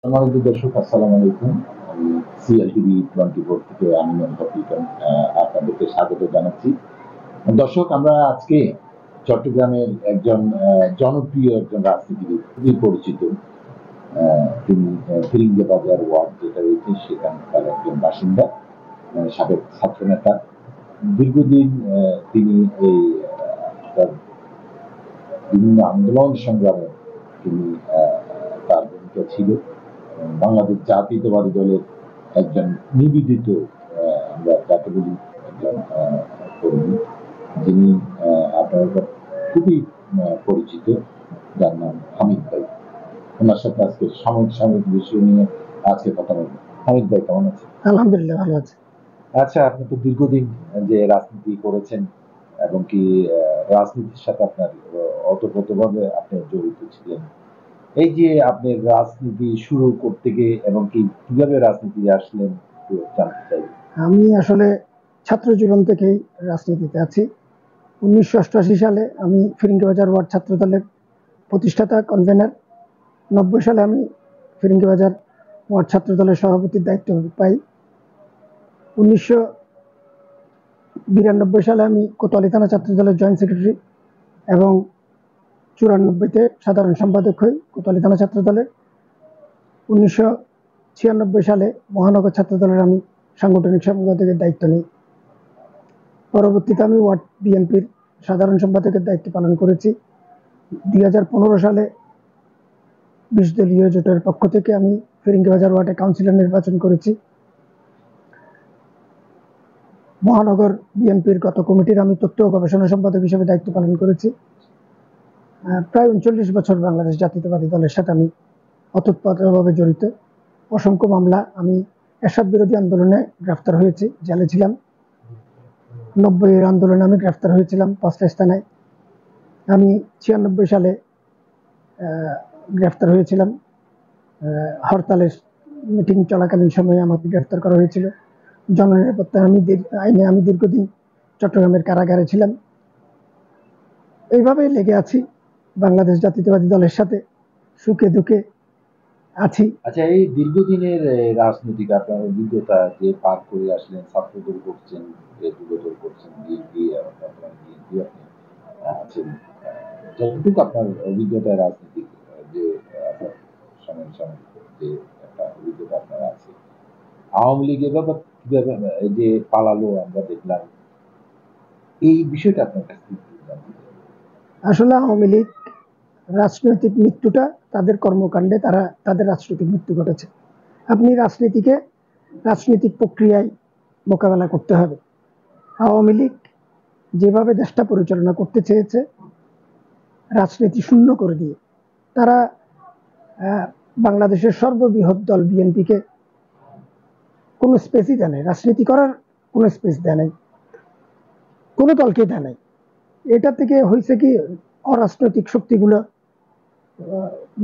সম্মানিত দর্শক, আসসালামু আলাইকুম। আমি সিএলটিভি 24 থেকে আমি আপনাদেরকে স্বাগত জানাচ্ছি। দর্শক, আমরা আজকে চট্টগ্রামের একজন জনপ্রিয় একজন রাজনীতিবিদ, খুবই পরিচিত। তিনি ফিরিঙ্গি বাজার ওয়ার্ড যেটা রয়েছে সেখানকার একজন বাসিন্দা, সাবেক ছাত্রনেতা। দীর্ঘদিন তিনি এই তার বিভিন্ন আন্দোলন সংগ্রামে তিনি তার ভূমিকা ছিল। বাংলাদেশ জাতীয়তাবাদী দলের একজন নিবেদিত, আমরা যাকে বলি একজন কর্মী, যিনি আপনার খুবই পরিচিত, যার নাম হামিদ ভাই। ওনার সাথে আজকে সাময়িক সাময়িক বিষয় নিয়ে আজকে কথা বলবো। হামিদ ভাই, কেমন আছেন? আলহামদুলিল্লাহ, ভালো আছে। আচ্ছা, আপনি তো দীর্ঘদিন যে রাজনীতি করেছেন এবং কি রাজনীতির সাথে আপনার ওতপ্রোতভাবে আপনি জড়িত ছিলেন। এই যে আপনি রাজনীতি শুরু করতে গিয়ে এবং কি কিভাবে রাজনীতি আসলেন একটু জানতে চাই। আমি আসলে ছাত্র জীবন থেকেই রাজনীতিতে আছি। 1988 সালে আমি ফিরিঙ্গিবাজার ওয়ার্ড ছাত্র দলের প্রতিষ্ঠাতা কনভেনার। 90 সালে আমি ফিরিঙ্গিবাজার ওয়ার্ড ছাত্র দলের সভাপতির দায়িত্ব পাই। 1992 সালে আমি কোতোয়ালি থানা ছাত্র দলের জয়েন্ট সেক্রেটারি এবং 94-তে সাধারণ সম্পাদক হই কোতোয়ালি থানা ছাত্র দলের। 1996 সালে মহানগর ছাত্র দলের আমি সাংগঠনিক সম্পাদকের দায়িত্ব নিই। পরবর্তীতে আমি ওয়ার্ড বিএনপির সাধারণ সম্পাদকের দায়িত্ব পালন করেছি। 2015 সালে 20 দলীয় জোটের পক্ষ থেকে আমি ফিরিঙ্গিবাজার ওয়ার্ডে কাউন্সিলর নির্বাচন করেছি। মহানগর বিএনপির গত কমিটির আমি তথ্য ও গবেষণা সম্পাদক হিসেবে দায়িত্ব পালন করেছি। প্রায় 39 বছর বাংলাদেশ জাতীয়তাবাদী দলের সাথে আমি ওতপ্রোতভাবে জড়িত। অসংখ্য মামলা, আমি এরশাদ বিরোধী আন্দোলনে গ্রেফতার হয়েছি, জেলে ছিলাম। 90-এর আন্দোলনে আমি গ্রেফতার হয়েছিলাম পাঁচলাইশ থানায়। আমি 96 সালে গ্রেফতার হয়েছিলাম। হরতালের মিটিং চলাকালীন সময়ে আমাকে গ্রেফতার করা হয়েছিল। জননিরাপত্তা আইনে আমি দীর্ঘদিন চট্টগ্রামের কারাগারে ছিলাম। এইভাবে লেগে আছি বাংলাদেশ জাতীয়তাবাদী দলের সাথে, সুখে দুঃখে আছি। আচ্ছা, এই দীর্ঘদিনের রাজনৈতিক আপনার অভিজ্ঞতা যে পার করে আসলেন, ছাত্রদল করছেন, যুবদল করছেন, বিএনপি বিএনপি আপনি আছেন, যতটুকু আপনার অভিজ্ঞতা রাজনৈতিক যে আপনার সময়ের সঙ্গে যে একটা অভিজ্ঞতা আপনার আছে, আওয়ামী লীগের ব্যাপার কিভাবে এই যে পালালো আমরা দেখলাম, এই বিষয়টা আপনার কাছ থেকে একটু জানতে চাই। আসলে আওয়ামী লীগ রাজনৈতিক মৃত্যুটা তাদের কর্মকাণ্ডে তাদের রাজনৈতিক মৃত্যু ঘটেছে। আপনি রাজনৈতিক প্রক্রিয়ায় মোকাবেলা করতে হবে। আওয়ামী লীগ যেভাবে দেশটা পরিচালনা করতে চেয়েছে রাজনীতি শূন্য করে দিয়ে, তারা বাংলাদেশের সর্ববৃহৎ দল বিএনপিকে কোনো স্পেসই দেয় নাই, রাজনীতি করার কোনো স্পেস দেয় নাই, কোনো দলকে দেয় নাই। এটা থেকে হয়েছে কি, অরাজনৈতিক শক্তিগুলো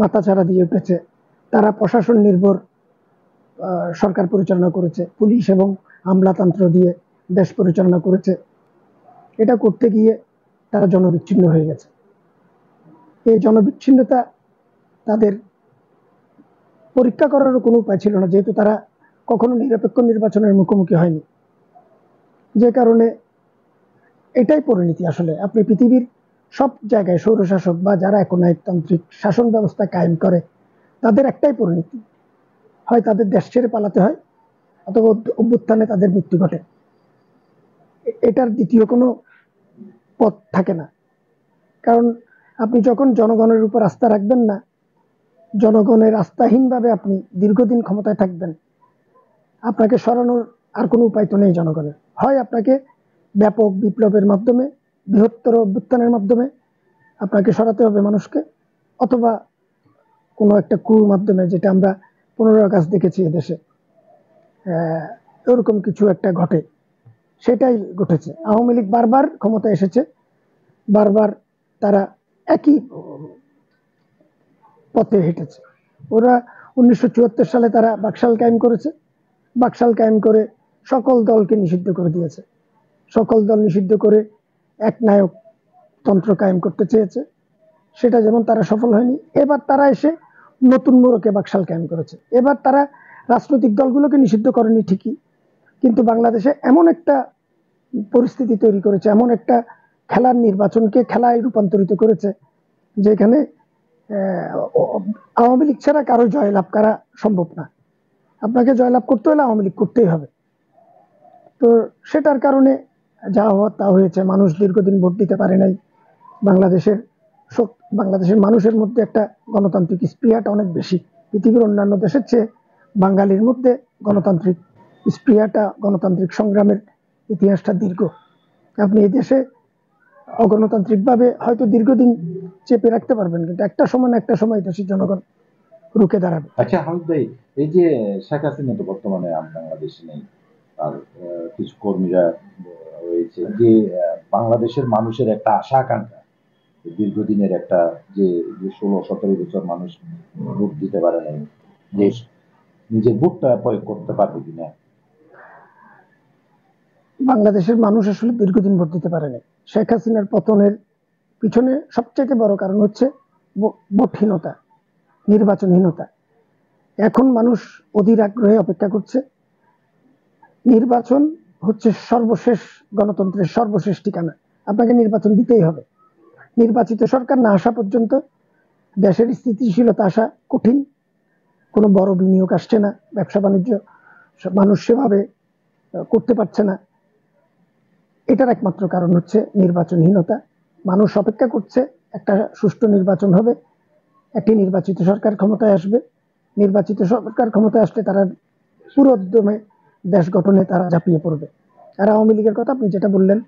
মাথাচাড়া দিয়ে উঠেছে। তারা প্রশাসন নির্ভর সরকার পরিচালনা করেছে, পুলিশ এবং আমলাতন্ত্র দিয়ে দেশ পরিচালনা করেছে। এটা করতে গিয়ে তারা জনবিচ্ছিন্ন হয়ে গেছে। এই জনবিচ্ছিন্নতা তাদের পরীক্ষা করারও কোনো উপায় ছিল না, যেহেতু তারা কখনো নিরপেক্ষ নির্বাচনের মুখোমুখি হয়নি। যে কারণে এটাই পরিণতি। আসলে আপনি পৃথিবীর সব জায়গায় স্বৈরশাসক বা যারা একনায়কতান্ত্রিক শাসন ব্যবস্থা কায়েম করে, তাদের একটাই পরিণতি, হয় তাদের দেশ ছেড়ে পালাতে হয় অথবা অভ্যুত্থানে তাদের মৃত্যু ঘটে। এটার দ্বিতীয় কোনো পথ থাকে না। কারণ আপনি যখন জনগণের উপর আস্থা রাখবেন না, জনগণের আস্থাহীনভাবে আপনি দীর্ঘদিন ক্ষমতায় থাকবেন, আপনাকে সরানোর আর কোনো উপায় তো নেই জনগণের। হয় আপনাকে ব্যাপক বিপ্লবের মাধ্যমে, বৃহত্তর অভ্যুত্থানের মাধ্যমে আপনাকে সরাতে হবে মানুষকে, অথবা কোনো একটা কুর মাধ্যমে, যেটা আমরা 15 আগস্ট দেখেছি এদেশে, এরকম কিছু একটা ঘটে। সেটাই ঘটেছে। আওয়ামী লীগ বারবার ক্ষমতা এসেছে, বারবার তারা একই পথে হেঁটেছে। ওরা 1974 সালে তারা বাকশাল কায়েম করেছে। বাকশাল কায়েম করে সকল দলকে নিষিদ্ধ করে দিয়েছে। সকল দল নিষিদ্ধ করে এক নায়ক তন্ত্র কায়েম করতে চেয়েছে, সেটা যেমন তারা সফল হয়নি। এবার তারা এসে নতুন মোড়কে বাকশাল কায়েম করেছে। এবার তারা রাজনৈতিক দলগুলোকে নিষিদ্ধ করেনি ঠিকই, কিন্তু বাংলাদেশে এমন একটা পরিস্থিতি তৈরি করেছে, এমন একটা খেলার নির্বাচনকে খেলায় রূপান্তরিত করেছে, যেখানে আওয়ামী লীগ ছাড়া কারো জয়লাভ করা সম্ভব না। আপনাকে জয়লাভ করতে হলে আওয়ামী লীগ করতেই হবে। তো সেটার কারণে যা হওয়ার তা হয়েছে। মানুষ দীর্ঘদিন ভোট দিতে পারে নাই। বাংলাদেশের বাংলাদেশের মানুষের মধ্যে একটা গণতান্ত্রিক স্পৃহাটা অনেক বেশি, পৃথিবীর অন্যান্য দেশের চেয়ে বাঙালির মধ্যে গণতান্ত্রিক স্পৃহাটা, গণতান্ত্রিক সংগ্রামের ইতিহাসটা দীর্ঘ। আপনি এই দেশে অগণতান্ত্রিকভাবে হয়তো দীর্ঘদিন চেপে রাখতে পারবেন, কিন্তু একটা সময় না একটা সময় দেশের জনগণ রুখে দাঁড়াবে। আচ্ছা হামিদ ভাই, এই যে শেখ হাসিনা তো বর্তমানে বাংলাদেশে নেই, আর কিছু কর্মীরা রয়েছে, যে বাংলাদেশের মানুষের একটা আশা আকাঙ্ক্ষা, দীর্ঘদিনের একটা, যে 16-17 বছর মানুষ ভোট দিতে পারে নাই, যে নিজের ভোটটা প্রয়োগ করতে পারবে কিনা। বাংলাদেশের মানুষ আসলে দীর্ঘদিন ভোট দিতে পারেনি। শেখ হাসিনার পতনের পিছনে সবচেয়ে বড় কারণ হচ্ছে ভোটহীনতা, নির্বাচনহীনতা। এখন মানুষ অধীর আগ্রহে অপেক্ষা করছে। নির্বাচন হচ্ছে সর্বশেষ গণতন্ত্রের সর্বশেষ ঠিকানা। আপনাকে নির্বাচন দিতেই হবে। নির্বাচিত সরকার না আসা পর্যন্ত দেশের স্থিতিশীলতা আসা কঠিন। কোনো বড় বিনিয়োগ আসছে না, ব্যবসা বাণিজ্য মানুষ সেভাবে করতে পারছে না। এটার একমাত্র কারণ হচ্ছে নির্বাচনহীনতা। মানুষ অপেক্ষা করছে একটা সুষ্ঠু নির্বাচন হবে, একটি নির্বাচিত সরকার ক্ষমতায় আসবে। নির্বাচিত সরকার ক্ষমতায় আসলে তারা পুরো উদ্যমে দেশ গঠনে তারা ঝাঁপিয়ে পড়বে। আর আওয়ামী লীগের কথা আপনি যেটা বললেন,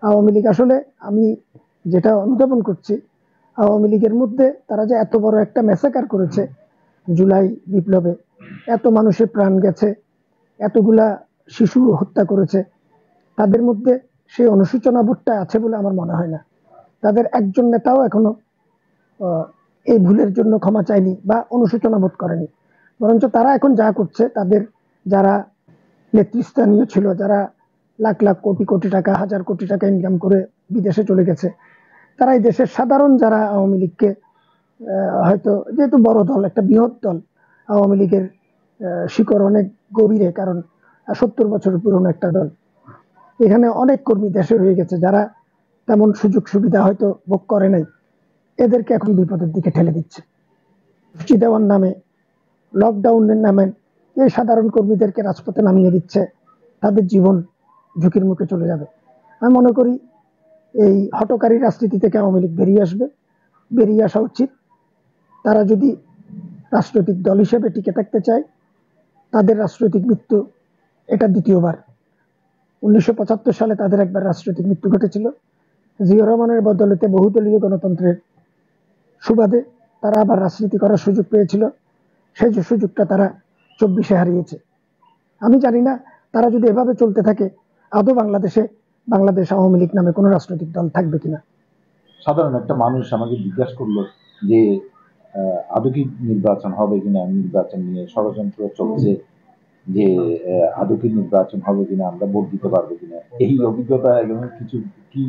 আওয়ামী লীগ আসলে আমি যেটা অনুধাবন করছি, আওয়ামী লীগের মধ্যে তারা যে এত বড় একটা ম্যাসাকার করেছে জুলাই বিপ্লবে, এত মানুষের প্রাণ গেছে, এতগুলা শিশু হত্যা করেছে, তাদের মধ্যে সেই অনুশোচনা বোধটা আছে বলে আমার মনে হয় না। তাদের একজন নেতাও এখনো এই ভুলের জন্য ক্ষমা চায়নি বা অনুশোচনা বোধ করেনি। বরঞ্চ তারা এখন যা করছে, তাদের যারা নেতৃস্থানীয় ছিল, যারা লাখ লাখ কোটি কোটি টাকা, হাজার কোটি টাকা ইনকাম করে বিদেশে চলে গেছে, তারা এই দেশের সাধারণ যারা আওয়ামী লীগকে হয়তো, যেহেতু বড় দল, একটা বৃহৎ দল, আওয়ামী লীগের শিকড় অনেক গভীরে, কারণ 70 বছরের পুরনো একটা দল। এখানে অনেক কর্মী দেশে রয়ে গেছে যারা তেমন সুযোগ সুবিধা হয়তো ভোগ করে নাই। এদেরকে এখন বিপদের দিকে ঠেলে দিচ্ছে পুষ্টি দেওয়ার নামে, লকডাউনের নামে। এই সাধারণ কর্মীদেরকে রাজপথে নামিয়ে দিচ্ছে, তাদের জীবন ঝুঁকির মুখে চলে যাবে। আমি মনে করি এই হঠকারী রাজনীতি থেকে আওয়ামী লীগ বেরিয়ে আসবে, বেরিয়ে আসা উচিত। তারা যদি রাজনৈতিক দল হিসেবে টিকে থাকতে চায়, তাদের রাজনৈতিক মৃত্যু এটা দ্বিতীয়বার। 1975 সালে তাদের একবার রাজনৈতিক মৃত্যু ঘটেছিল। জিয়া রহমানের বদৌলতে বহুদলীয় গণতন্ত্রের সুবাদে তারা আবার রাজনীতি করার সুযোগ পেয়েছিল। সেই যে সুযোগটা তারা 24-এ হারিয়েছে। আমি জানি না তারা যদি এভাবে চলতে থাকে আদৌ বাংলাদেশ আওয়ামী লীগ নামে কোনো রাজনৈতিক দল থাকবে কিনা। সাধারণ একটা মানুষ আমাকে জিজ্ঞাসা করলো যে আদৌ কি নির্বাচন হবে কিনা, নির্বাচন নিয়ে ষড়যন্ত্র চলছে, যে আদৌ কি নির্বাচন হবে কিনা, আমরা ভোট দিতে পারবো কিনা, এই অভিজ্ঞতা এবং কিছু কি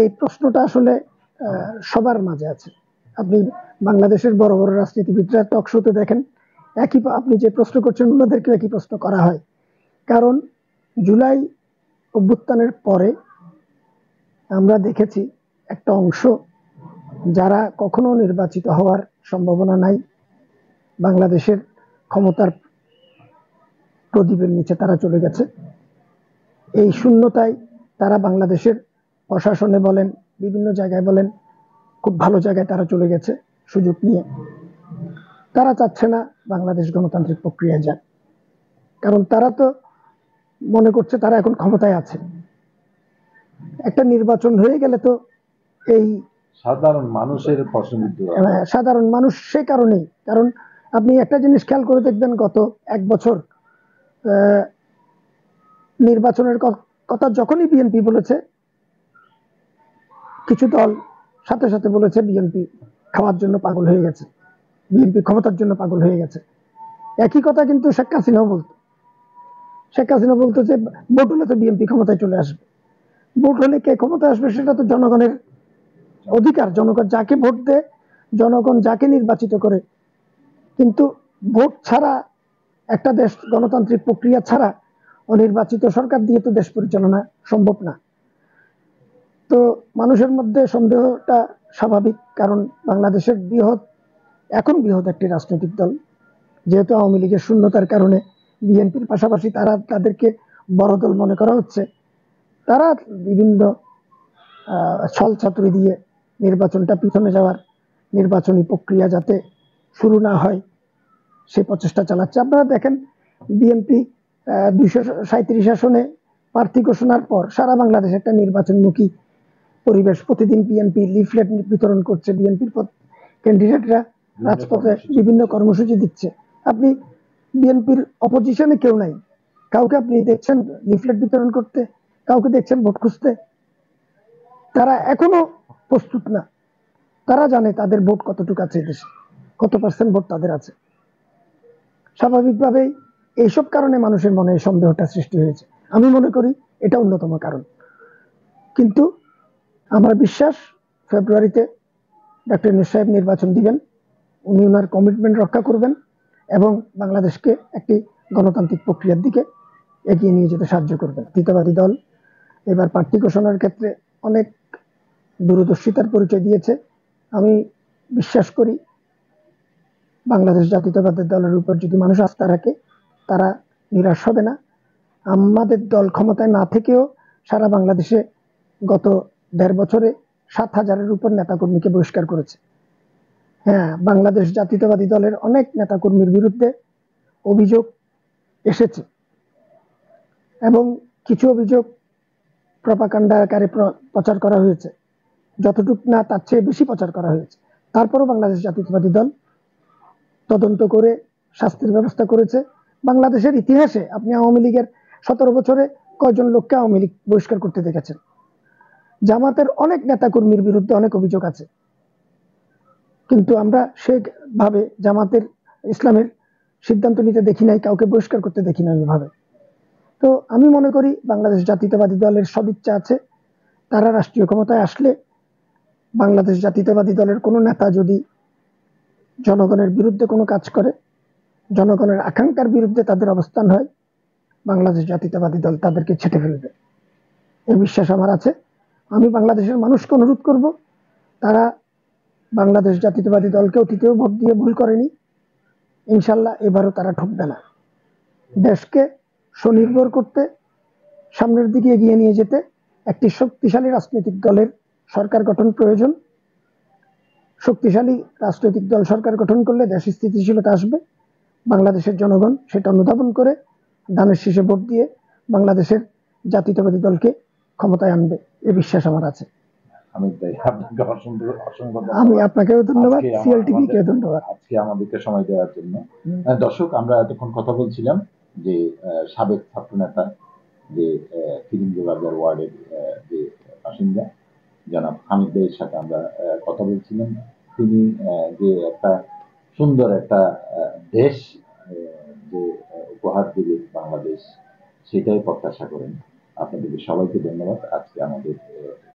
এই প্রশ্নটা আসলে সবার মাঝে আছে। আপনি বাংলাদেশের বড় বড় রাজনীতিবিদরা টক শোতে দেখেন, একই আপনি যে প্রশ্ন করছেন ওনাদেরকে একই প্রশ্ন করা হয়। কারণ জুলাই অভ্যুত্থানের পরে আমরা দেখেছি একটা অংশ যারা কখনো নির্বাচিত হওয়ার সম্ভাবনা নাই, বাংলাদেশের ক্ষমতার প্রদীপের নিচে তারা চলে গেছে। এই শূন্যতায় তারা বাংলাদেশের প্রশাসনে বলেন, বিভিন্ন জায়গায় বলেন, খুব ভালো জায়গায় তারা চলে গেছে সুযোগ নিয়ে। তারা চাচ্ছে না বাংলাদেশ গণতান্ত্রিক প্রক্রিয়া যাক, কারণ তারা তো মনে করছে তারা এখন ক্ষমতায় আছে। একটা নির্বাচন হয়ে গেলে তো এই সাধারণ মানুষের পছন্দ, সাধারণ মানুষ সে কারণেই, কারণ আপনি একটা জিনিস খেয়াল করে দেখবেন, গত 1 বছর নির্বাচনের কথা যখনই বিএনপি বলেছে, কিছু দল সাথে সাথে বলেছে বিএনপি খাওয়ার জন্য পাগল হয়ে গেছে, বিএনপি ক্ষমতার জন্য পাগল হয়ে গেছে। একই কথা কিন্তু শেখ হাসিনাও বলতো। শেখ হাসিনা বলতো যে ভোট হলে তো বিএনপি ক্ষমতায় চলে আসবে। ভোট হলে কে ক্ষমতায় আসবে সেটা তো জনগণের অধিকার। জনগণ যাকে ভোট দেয়, জনগণ যাকে নির্বাচিত করে, কিন্তু ভোট ছাড়া একটা দেশ, গণতান্ত্রিক প্রক্রিয়া ছাড়া অনির্বাচিত সরকার দিয়ে তো দেশ পরিচালনা সম্ভব না। তো মানুষের মধ্যে সন্দেহটা স্বাভাবিক, কারণ বাংলাদেশের এখন বৃহৎ একটি রাজনৈতিক দল, যেহেতু আওয়ামী লীগের শূন্যতার কারণে বিএনপির পাশাপাশি তাদেরকে বড় দল মনে করা হচ্ছে। তারা বিভিন্ন ছল ছাতুরি দিয়ে নির্বাচনটা পিছনে যাওয়ার, নির্বাচনী প্রক্রিয়া যাতে শুরু না হয় সে প্রচেষ্টা চালাচ্ছে। আপনারা দেখেন বিএনপি 237 আসনে প্রার্থী ঘোষণার পর সারা বাংলাদেশ একটা নির্বাচনমুখী পরিবেশ। প্রতিদিন বিএনপি লিফলেট বিতরণ করছে, বিএনপির ক্যান্ডিডেটরা রাজপথে বিভিন্ন কর্মসূচি দিচ্ছে। আপনি বিএনপির অপোজিশনে কেউ নাই, কাউকে আপনি দেখছেন লিফলেট বিতরণ করতে, কাউকে দেখছেন ভোট খুঁজতে? তারা এখনো প্রস্তুত না। তারা জানে তাদের ভোট কতটুকু আছে, দেশে কত পার্সেন্ট ভোট তাদের আছে। স্বাভাবিকভাবেই এইসব কারণে মানুষের মনে এই সন্দেহটা সৃষ্টি হয়েছে। আমি মনে করি এটা অন্যতম কারণ। কিন্তু আমার বিশ্বাস ফেব্রুয়ারিতে ডক্টর ইউনূস সাহেব নির্বাচন দিবেন, উনি ওনার কমিটমেন্ট রক্ষা করবেন এবং বাংলাদেশকে একটি গণতান্ত্রিক প্রক্রিয়ার দিকে এগিয়ে নিয়ে যেতে সাহায্য করবেন। জাতীয়তাবাদী দল এবার প্রার্থী ঘোষণার ক্ষেত্রে অনেক দূরদর্শিতার পরিচয় দিয়েছে। আমি বিশ্বাস করি বাংলাদেশ জাতীয়তাবাদী দলের উপর যদি মানুষ আস্থা রাখে, তারা নিরাশ হবে না। আমাদের দল ক্ষমতায় না থেকেও সারা বাংলাদেশে গত 1.5 বছরে 7,000-এর উপর নেতাকর্মীকে বহিষ্কার করেছে। হ্যাঁ, বাংলাদেশ জাতীয়তাবাদী দলের অনেক নেতাকর্মীর বিরুদ্ধে অভিযোগ এসেছে এবং কিছু অভিযোগ প্রপাগান্ডা আকারে প্রচার করা হয়েছে, যতটুক না তার চেয়ে বেশি প্রচার করা হয়েছে। তারপরও বাংলাদেশ জাতীয়তাবাদী দল তদন্ত করে শাস্তির ব্যবস্থা করেছে। বাংলাদেশের ইতিহাসে আপনি আওয়ামী লীগের 17 বছরে কয়জন লোককে আওয়ামী লীগ বহিষ্কার করতে দেখেছেন? জামাতের অনেক নেতাকর্মীর বিরুদ্ধে অনেক অভিযোগ আছে, কিন্তু আমরা সেভাবে জামাতের ইসলামের সিদ্ধান্ত নিতে দেখি নাই, কাউকে বহিষ্কার করতে দেখি নাই ওইভাবে। তো আমি মনে করি বাংলাদেশ জাতীয়তাবাদী দলের সদিচ্ছা আছে। তারা রাষ্ট্রীয় ক্ষমতায় আসলে বাংলাদেশ জাতীয়তাবাদী দলের কোনো নেতা যদি জনগণের বিরুদ্ধে কোনো কাজ করে, জনগণের আকাঙ্ক্ষার বিরুদ্ধে তাদের অবস্থান হয়, বাংলাদেশ জাতীয়তাবাদী দল তাদেরকে ছেঁটে ফেলবে, এই বিশ্বাস আমার আছে। আমি বাংলাদেশের মানুষকে অনুরোধ করব, তারা বাংলাদেশ জাতীয়তাবাদী দলকে অতীতেও ভোট দিয়ে ভুল করেনি, ইনশাল্লাহ এবারও তারা ঠকবে না। দেশকে স্বনির্ভর করতে, সামনের দিকে এগিয়ে নিয়ে যেতে একটি শক্তিশালী রাজনৈতিক দলের সরকার গঠন প্রয়োজন। শক্তিশালী রাজনৈতিক দল সরকার গঠন করলে দেশ স্থিতিশীলতা আসবে। বাংলাদেশের জনগণ সেটা অনুধাবন করে ধানের শীষে ভোট দিয়ে বাংলাদেশের জাতীয়তাবাদী দলকে ক্ষমতায় আনবে, এ বিশ্বাস আমার আছে। আমি আপনাকেও ধন্যবাদ, সিএলটিভি কে ধন্যবাদ আজকে আমাদেরকে সময় দেওয়ার জন্য। দর্শক, আমরা এতক্ষণ কথা বলছিলাম যে সাবেক ছাত্রনেতা, যে ফিরিঙ্গিবাজার ওয়ার্ডের যে বাসিন্দা জনাব হামিদ ভাইয়ের সাথে আমরা কথা বলছিলাম। তিনি যে একটা সুন্দর একটা দেশ যে উপহার দেবে বাংলাদেশ, সেটাই প্রত্যাশা করেন। আপনাদেরকে সবাইকে ধন্যবাদ। আজকে আমাদের